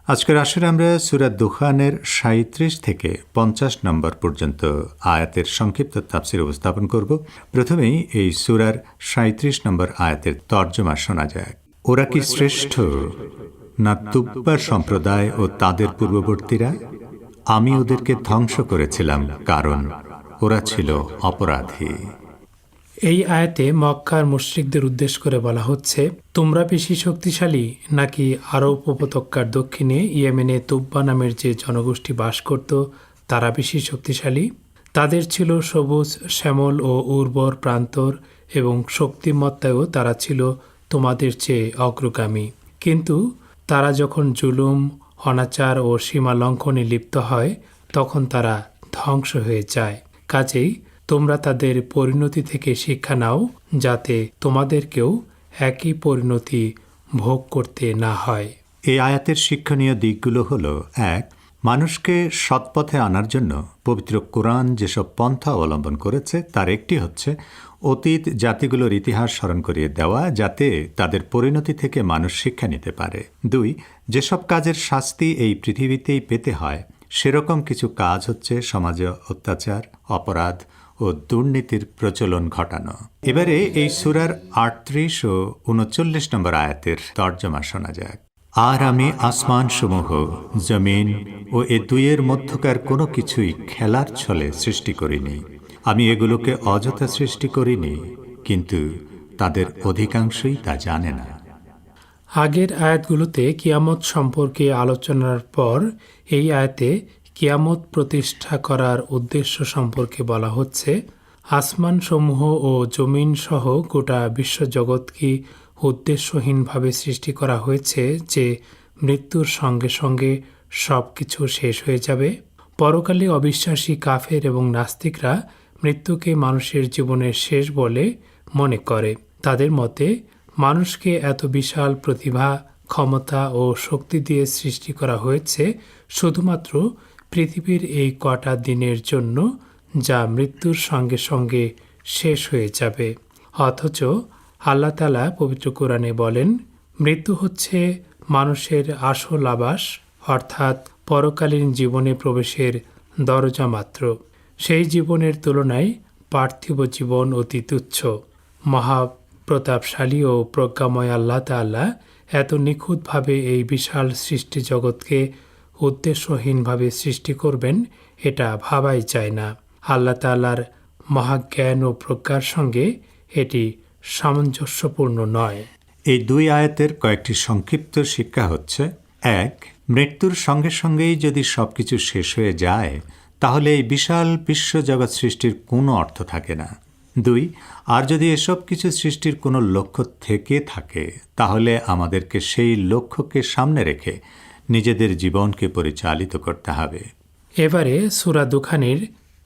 আজকের আসরে আমরা সূরা দুখানের ৩৭ থেকে ৫০ নম্বর পর্যন্ত আয়াতের সংক্ষিপ্ত তাফসীর উপস্থাপন করব। প্রথমেই এই সূরার ৩৭ নম্বর আয়াতের তর্জমা শোনা যাক। ওরা কি শ্রেষ্ঠ না তুব্বার সম্প্রদায় ও তাদের পূর্ববর্তীরা? আমি ওদেরকে ধ্বংস করেছিলাম, কারণ ওরা ছিল অপরাধী। এই আয়াতে মক্কার মুশরিকদের উদ্দেশ্য করে বলা হচ্ছে, তোমরা বেশি শক্তিশালী নাকি আরব উপত্যকার দক্ষিণে ইয়েমেনে তুব্বা নামের যে জনগোষ্ঠী বাস করত তারা বেশি শক্তিশালী? তাদের ছিল সবুজ শ্যামল ও উর্বর প্রান্তর এবং শক্তিমত্তায়ও তারা ছিল তোমাদের চেয়ে অগ্রগামী। কিন্তু তারা যখন জুলুম, অনাচার ও সীমা লঙ্ঘনে লিপ্ত হয় তখন তারা ধ্বংস হয়ে যায়। কাজেই তোমরা তাদের পরিণতি থেকে শিক্ষা নাও, যাতে তোমাদেরকেও একই পরিণতি ভোগ করতে না হয়। এই আয়াতের শিক্ষণীয় দিকগুলো হলো: ১. মানুষকে সৎপথে আনার জন্য পবিত্র কোরআন যেসব পন্থা অবলম্বন করেছে তার একটি হচ্ছে অতীত জাতিগুলোর ইতিহাস স্মরণ করিয়ে দেওয়া, যাতে তাদের পরিণতি থেকে মানুষ শিক্ষা নিতে পারে। ২. যেসব কাজের শাস্তি এই পৃথিবীতেই পেতে হয় সেরকম কিছু কাজ হচ্ছে সমাজে অত্যাচার, অপরাধ ও দুর্নীতির প্রচলন ঘটানো। এবারে এই সূরার ৩৮ ও ৩৯ নম্বর আয়াতের তর্জমা শোনা যাক। আর আমি আসমানসমূহ, জমিন ও এ দুইয়ের মধ্যকার কোনো কিছুই খেলার ছলে সৃষ্টি করিনি। আমি এগুলোকে অযথা সৃষ্টি করিনি, কিন্তু তাদের অধিকাংশই তা জানে না। আগের আয়াতগুলোতে কিয়ামত সম্পর্কে আলোচনার পর এই আয়াতে কিয়ামত প্রতিষ্ঠা করার উদ্দেশ্য সম্পর্কে বলা হচ্ছে। আসমানসমূহ ও জমিন সহ গোটা বিশ্বজগৎকে উদ্দেশ্যহীনভাবে সৃষ্টি করা হয়েছে যে মৃত্যুর সঙ্গে সঙ্গে সব কিছু শেষ হয়ে যাবে। পরকালে অবিশ্বাসী কাফের এবং নাস্তিকরা মৃত্যুকে মানুষের জীবনের শেষ বলে মনে করে। তাদের মতে মানুষকে এত বিশাল প্রতিভা, ক্ষমতা ও শক্তি দিয়ে সৃষ্টি করা হয়েছে শুধুমাত্র পৃথিবীর এই কটা দিনের জন্য, যা মৃত্যুর সঙ্গে সঙ্গে শেষ হয়ে যাবে। অথচ আল্লাহ তাআলা পবিত্র কোরআনে বলেন, মৃত্যু হচ্ছে মানুষের আসল আবাস, অর্থাৎ পরকালীন জীবনে প্রবেশের দরজা মাত্র। সেই জীবনের তুলনায় পার্থিব জীবন অতি তুচ্ছ। মহাপ্রতাপশালী ও প্রজ্ঞাময় আল্লাহ তাআলা এত নিখুঁতভাবে এই বিশাল সৃষ্টি জগৎকে উদ্দেশ্যহীনভাবে সৃষ্টি করবেন, এটা ভাবাই যায় না। আল্লাহ তাআলার মহাজ্ঞান ও প্রজ্ঞার সঙ্গে এটি সামঞ্জস্যপূর্ণ নয়। এই দুই আয়াতের কয়েকটি সংক্ষিপ্ত শিক্ষা হচ্ছে: ১. মৃত্যুর সঙ্গে সঙ্গেই যদি সবকিছু শেষ হয়ে যায় তাহলে এই বিশাল বিশ্বজগৎ সৃষ্টির কোনো অর্থ থাকে না। ২. আর যদি এসব কিছু সৃষ্টির কোনো লক্ষ্য থেকে থাকে তাহলে আমাদেরকে সেই লক্ষ্যকে সামনে রেখে নিজেদের জীবনকে পরিচালিত করতে হবে। এবারে সূরা দুখানের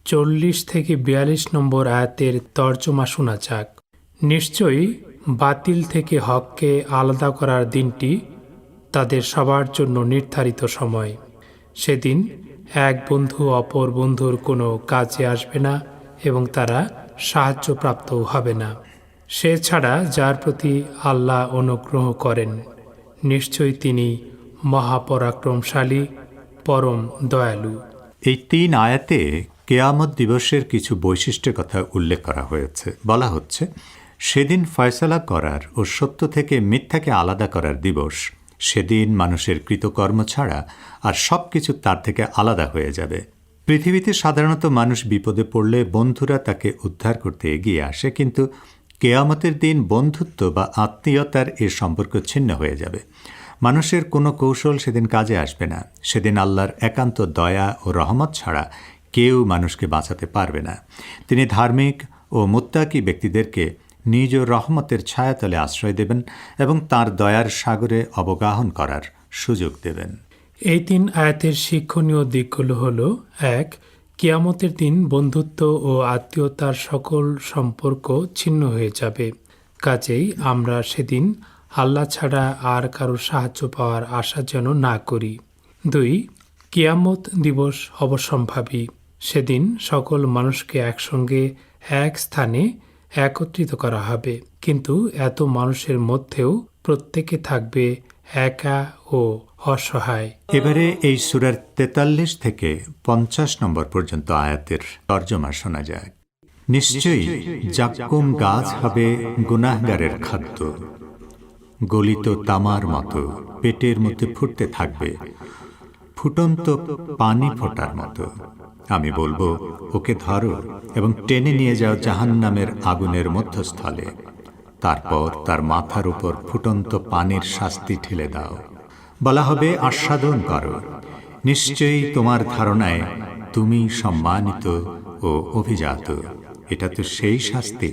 ৪০ থেকে ৪২ নম্বর আয়াতের তর্জমা শোনা যাক। নিশ্চয়ই বাতিল থেকে হককে আলাদা করার দিনটি তাদের সবার জন্য নির্ধারিত সময়। সেদিন এক বন্ধু অপর বন্ধুর কোনো কাজে আসবে না এবং তারা সাহায্যপ্রাপ্তও হবে না, সে ছাড়া যার প্রতি আল্লাহ অনুগ্রহ করেন। নিশ্চয়ই তিনি মহাপরাক্রমশালী, পরম দয়ালু। এই ৩ আয়াতে কেয়ামত দিবসের কিছু বৈশিষ্ট্যের কথা উল্লেখ করা হয়েছে। বলা হচ্ছে, সেদিন ফয়সালা করার ও সত্য থেকে মিথ্যাকে আলাদা করার দিবস। সেদিন মানুষের কৃতকর্ম ছাড়া আর সব কিছু তার থেকে আলাদা হয়ে যাবে। পৃথিবীতে সাধারণত মানুষ বিপদে পড়লে বন্ধুরা তাকে উদ্ধার করতে এগিয়ে আসে, কিন্তু কেয়ামতের দিন বন্ধুত্ব বা আত্মীয়তার এ সম্পর্ক ছিন্ন হয়ে যাবে। মানুষের কোনো কৌশল সেদিন কাজে আসবে না। সেদিন আল্লাহর একান্ত দয়া ও রহমত ছাড়া কেউ মানুষকে বাঁচাতে পারবে না। তিনি ধার্মিক ও মুত্তাকি ব্যক্তিদেরকে নিজ রহমতের ছায়াতলে আশ্রয় দেবেন এবং তাঁর দয়ার সাগরে অবগাহন করার সুযোগ দেবেন। এই ৩ আয়াতের শিক্ষণীয় দিকগুলো হল: ১. কিয়ামতের দিন বন্ধুত্ব ও আত্মীয়তার সকল সম্পর্ক ছিন্ন হয়ে যাবে। কাজেই আমরা সেদিন আল্লাহ ছাড়া আর কারো সাহায্য পাওয়ার আশা যেন না করি। ২. কিয়ামত দিবস অবশ্যম্ভাবী। সেদিন সকল মানুষকে একসঙ্গে এক স্থানে একত্রিত করা হবে, কিন্তু এত মানুষের মধ্যেও প্রত্যেকে থাকবে একা ও অসহায়। এবারে এই সূরার 43 থেকে 50 নম্বর পর্যন্ত আয়াতের তর্জমা শোনা যায়। নিশ্চয়ই জাক্কুম গাছ হবে গুনাহগারের খাদ্য, গলিত তামার মতো পেটের মধ্যে ফুটতে থাকবে, ফুটন্ত পানি ফোটার মতো। আমি বলবো, ওকে ধরো এবং টেনে নিয়ে যাও জাহান্নামের আগুনের মধ্যস্থলে, তারপর তার মাথার উপর ফুটন্ত পানির শাস্তি ঠেলে দাও। বলা হবে, আস্বাদন করো, নিশ্চয়ই তোমার ধারণায় তুমি সম্মানিত ও অভিজাত। এটা তো সেই শাস্তি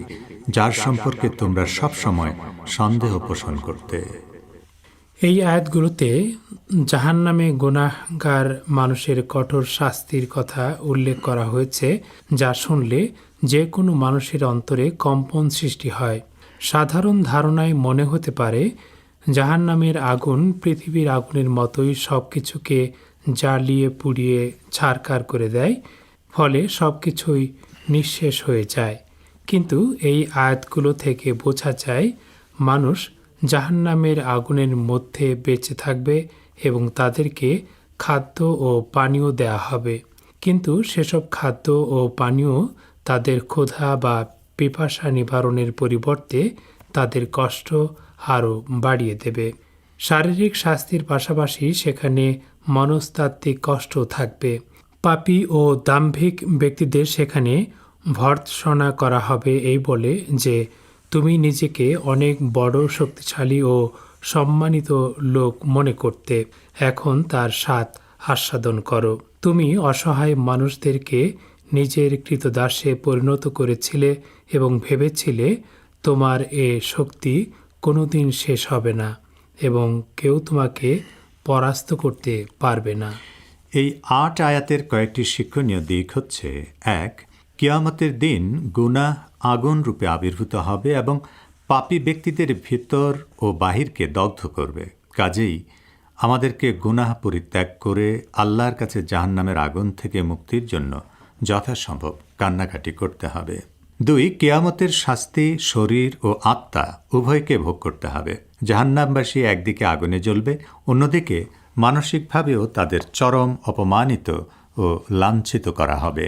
যার সম্পর্কে তোমরা সবসময় সন্দেহ পোষণ করতে। এই আয়াতগুলোতে জাহান্নামে গুনাহগার মানুষের কঠোর শাস্তির কথা উল্লেখ করা হয়েছে, যা শুনলে যে কোনো মানুষের অন্তরে কম্পন সৃষ্টি হয়। সাধারণ ধারণায় মনে হতে পারে জাহান্নামের আগুন পৃথিবীর আগুনের মতোই সব কিছুকে জ্বালিয়ে পুড়িয়ে ছারখার করে দেয়, ফলে সব কিছুই নিঃশেষ হয়ে যায়। কিন্তু এই আয়াতগুলো থেকে বোঝা যায় মানুষ জাহান্নামের আগুনের মধ্যে বেঁচে থাকবে এবং তাদেরকে খাদ্য ও পানীয় দেয়া হবে। কিন্তু সেসব খাদ্য ও পানীয় তাদের ক্ষুধা বা পিপাসা নিবারণের পরিবর্তে তাদের কষ্ট আরও বাড়িয়ে দেবে। শারীরিক শাস্তির পাশাপাশি সেখানে মনস্তাত্ত্বিক কষ্টও থাকবে। পাপী ও দাম্ভিক ব্যক্তিদের সেখানে ভর্ৎসনা করা হবে এই বলে যে তুমি নিজেকে অনেক বড়, শক্তিশালী ও সম্মানিত লোক মনে করতে, এখন তার স্বাদ আস্বাদন করো। তুমি অসহায় মানুষদেরকে নিজের কৃতদাসে পরিণত করেছিলে এবং ভেবেছিলে তোমার এ শক্তি কোনোদিন শেষ হবে না এবং কেউ তোমাকে পরাস্ত করতে পারবে না। এই 8 আয়াতের কয়েকটি শিক্ষণীয় দিক হচ্ছে: 1, কিয়ামতের দিন গুনাহ আগুন রূপে আবির্ভূত হবে এবং পাপী ব্যক্তিদের ভিতর ও বাহিরকে দগ্ধ করবে। কাজেই আমাদেরকে গুনাহ পরিত্যাগ করে আল্লাহর কাছে জাহান্নামের আগুন থেকে মুক্তির জন্য যথাসম্ভব কান্নাকাটি করতে হবে। 2, কিয়ামতের শাস্তি শরীর ও আত্মা উভয়কে ভোগ করতে হবে। জাহান্নামবাসী একদিকে আগুনে জ্বলবে, অন্যদিকে মানসিকভাবেও তাদের চরম অপমানিত ও লাঞ্ছিত করা হবে।